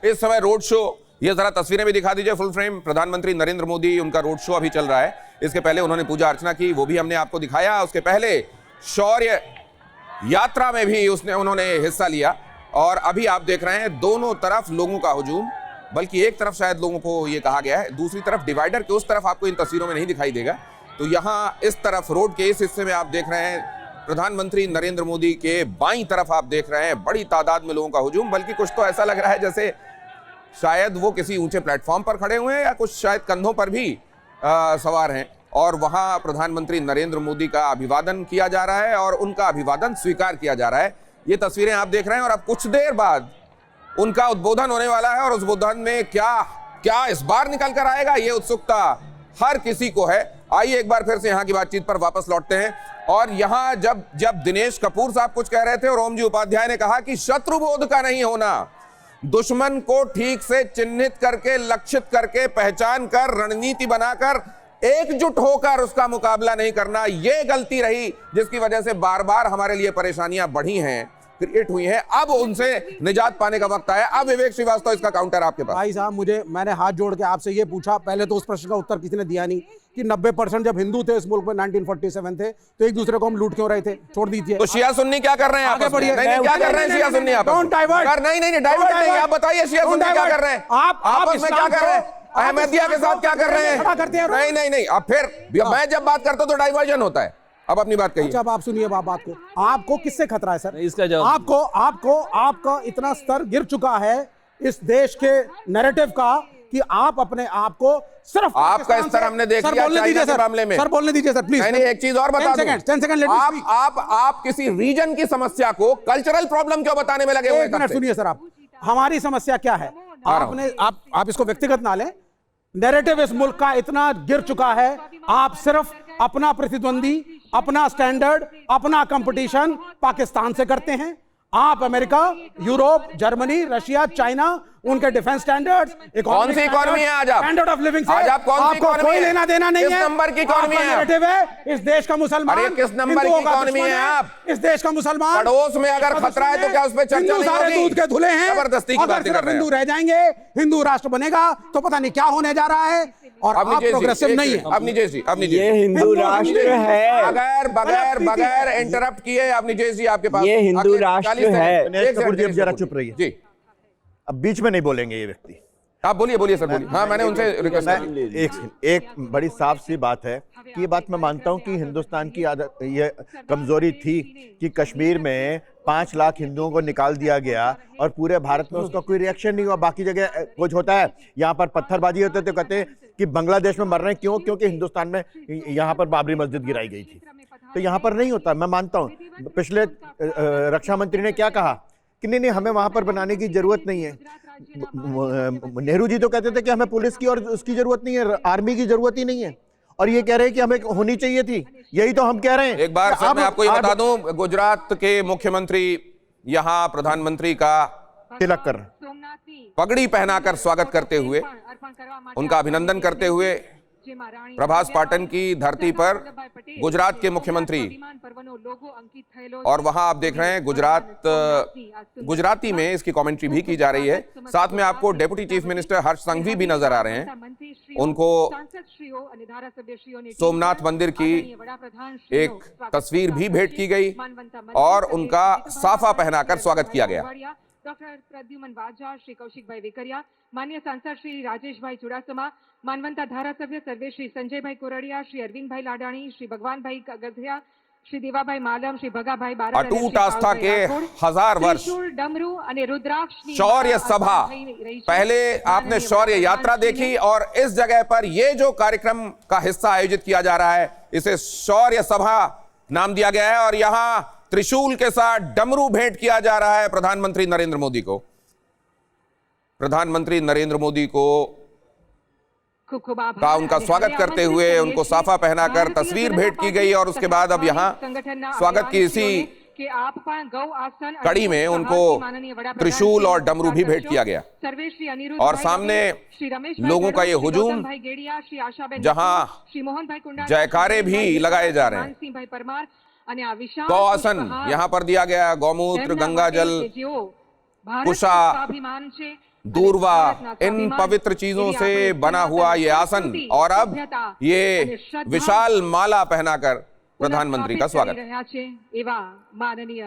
इस समय road show, ये जरा तस्वीरें भी दिखा दीजिए फुल फ्रेम। प्रधानमंत्री नरेंद्र मोदी, उनका रोड शो अभी चल रहा है। इसके पहले उन्होंने पूजा अर्चना की, वो भी हमने आपको दिखाया। उसके पहले शौर्य यात्रा में भी उन्होंने हिस्सा लिया। और अभी आप देख रहे हैं दोनों तरफ लोगों का हुजूम, बल्कि एक तरफ शायद लोगों को ये कहा गया है, दूसरी तरफ डिवाइडर के उस तरफ आपको इन तस्वीरों में नहीं दिखाई देगा। तो यहाँ इस तरफ रोड के इस हिस्से में आप देख रहे हैं प्रधानमंत्री नरेंद्र मोदी के बाईं तरफ आप देख रहे हैं बड़ी तादाद में लोगों का हुजूम, बल्कि कुछ तो ऐसा लग रहा है जैसे शायद वो किसी ऊंचे प्लेटफॉर्म पर खड़े हुए हैं या कुछ शायद कंधों पर भी सवार हैं। और वहां प्रधानमंत्री नरेंद्र मोदी का अभिवादन किया जा रहा है और उनका अभिवादन स्वीकार किया जा रहा है। ये तस्वीरें आप देख रहे हैं और अब कुछ देर बाद उनका उद्बोधन होने वाला है। और उस उद्बोधन में क्या क्या इस बार निकल कर आएगा, ये उत्सुकता हर किसी को है। आइए एक बार फिर से यहाँ की बातचीत पर वापस लौटते हैं। और यहाँ जब दिनेश कपूर साहब कुछ कह रहे थे और ओम जी उपाध्याय ने कहा कि शत्रुबोध का नहीं होना, दुश्मन को ठीक से चिन्हित करके, लक्षित करके, पहचान कर, रणनीति बनाकर, एकजुट होकर उसका मुकाबला नहीं करना, यह गलती रही जिसकी वजह से बार बार हमारे लिए परेशानियां बढ़ी हैं, क्रिएट हुई हैं। अब उनसे निजात पाने का वक्त आया। अब विवेक श्रीवास्तव, इसका काउंटर आपके पास। भाई साहब, मैंने हाथ जोड़ के आपसे ये पूछा, पहले तो उस प्रश्न का उत्तर किसी ने दिया नहीं कि 90% जब हिंदू थे इस मुल्क में 1947 थे तो एक दूसरे को हम लूट क्यों रहे थे, छोड़ दीजिए। तो शिया सुन्नी क्या कर रहे हैं? आगे बढ़िए। नहीं, क्या कर रहे हैं शिया सुन्नी? आप डाइवर्ट नहीं डाइवर्ट नहीं, आप बताइए शिया सुन्नी क्या कर रहे हैं? आप आपस में क्या कर रहे हैं? अहमदिया के साथ क्या कर रहे हैं? नहीं, अब फिर मैं जब बात करता हूं तो डाइवर्जन होता है। अब अपनी बात कहिए। अब आप सुनिए बात को। आपको किससे खतरा है सर? इसका जवाब आपका इतना स्तर गिर चुका है इस देश के नैरेटिव का कि आप अपने आप को सिर्फ आपका स्तर हमने देख लिया चाइना के मामले में। सर बोलने दीजिए सर प्लीज। नहीं, एक चीज और बता दूं। 10 सेकंड आप किसी रीजन की समस्या को कल्चरल प्रॉब्लम क्यों बताने में लगे हुए? एक मिनट सुनिए सर, आप हमारी समस्या क्या है? आप इसको व्यक्तिगत ना लें। नैरेटिव इस मुल्क का इतना गिर चुका है, आप सिर्फ अपना प्रतिद्वंदी, अपना स्टैंडर्ड, अपना कंपटीशन पाकिस्तान से करते हैं। आप America, Europe, Germany, Russia, China, उनके डिफेंस स्टैंडर्ड्स, कौन सी इकोनॉमी है आज आप? स्टैंडर्ड ऑफ लिविंग से आज आप कौन सी इकोनॉमी कोई लेना देना नहीं है। किस नंबर की इकोनॉमी है? नैरेटिव है इस देश का मुसलमान। अरे किस नंबर की इकोनॉमी है आप? इस देश का मुसलमान पड़ोस में अगर खतरा है तो क्या उस पर चर्चा नहीं होगी? सारे दूध के धुले हैं। जबरदस्ती की बातें कर रहे हैं। हिंदू रह जाएंगे, हिंदू राष्ट्र बनेगा तो पता नहीं क्या होने जा रहा है। और आप प्रोग्रेसिव नहीं है। अब नीचे ये हिंदू राष्ट्र है। बगैर इंटरप्ट किए अपनी जी आपके पास ये हिंदू राष्ट्र है। दिनेश कपूर जी अब जरा चुप रहिए जी। अब बीच में नहीं बोलेंगे ये व्यक्ति। आप बोलिए सर, बोलिए। हाँ, मैंने उनसे रिक्वेस्ट की। एक बड़ी साफ सी बात है कि ये बात मैं मानता हूं कि हिंदुस्तान की आदत, ये कमजोरी थी कि कश्मीर में 5 लाख हिंदुओं को निकाल दिया गया और पूरे भारत में उसका कोई रिएक्शन नहीं हुआ। बाकी जगह कुछ होता है, यहाँ पर पत्थरबाजी होते तो कहते हैं कि बांग्लादेश में मर रहे हैं, क्यों? क्योंकि हिंदुस्तान में यहाँ पर बाबरी मस्जिद गिराई गई थी। तो यहाँ पर नहीं होता। मैं मानता हूँ पिछले रक्षा मंत्री ने क्या कहा कि नहीं हमें वहां पर बनाने की जरूरत नहीं है। नेहरू जी तो कहते थे कि हमें पुलिस की और उसकी जरूरत नहीं है, आर्मी की जरूरत ही नहीं है, और ये कह रहे हैं कि हमें होनी चाहिए थी। यही तो हम कह रहे हैं। एक बार सर मैं आपको ये बता दूं, गुजरात के मुख्यमंत्री यहाँ प्रधानमंत्री का तिलक कर पगड़ी पहनाकर स्वागत करते हुए, उनका अभिनंदन करते हुए प्रभास पाटन की धरती पर गुजरात के मुख्यमंत्री, और वहां आप देख रहे हैं गुजराती में इसकी कमेंट्री भी की जा रही है। साथ में आपको डेप्यूटी चीफ मिनिस्टर हर्ष संघवी भी नजर आ रहे हैं। उनको सोमनाथ मंदिर की एक तस्वीर भी भेंट की गई और उनका साफा पहनाकर स्वागत किया गया। डॉक्टर प्रद्युमन वाजा, श्री कौशिक भाई वेकरिया, माननीय सांसद श्री राजेश भाई चुड़ासमा, मानवंता धारासभ्य सर्वे श्री संजय भाई कोरड़िया, श्री अरविंद भाई लाडाणी, श्री भगवान भाई गधरिया, श्री देवा भाई मालम, श्री भगा भाई बारा, अटूट आस्था के 1000 वर्ष डमरू अने रुद्राक्ष शौर्य सभा। पहले आपने शौर्य यात्रा देखी और इस जगह पर यह जो कार्यक्रम का हिस्सा आयोजित किया जा रहा है, इसे शौर्य सभा नाम दिया गया है। और यहां त्रिशूल के साथ डमरू भेंट किया जा रहा है प्रधानमंत्री नरेंद्र मोदी को। प्रधानमंत्री नरेंद्र मोदी को का उनका स्वागत करते हुए उनको साफा पहनाकर तस्वीर भेंट की गई और उसके बाद अब यहाँ स्वागत की इसी कड़ी में उनको त्रिशूल और डमरू भी भेंट किया गया। और सामने लोगों का ये हुजूम, जहां जयकारे भी लगाए जा रहे हैं। गौ आसन यहाँ पर दिया गया, गौमूत्र, गंगा जल, कुशा दूर्वा, इन पवित्र चीजों से बना हुआ ये आसन और अब ये विशाल माला पहनाकर प्रधानमंत्री का स्वागत। રહ્યા છે એવા માનનીય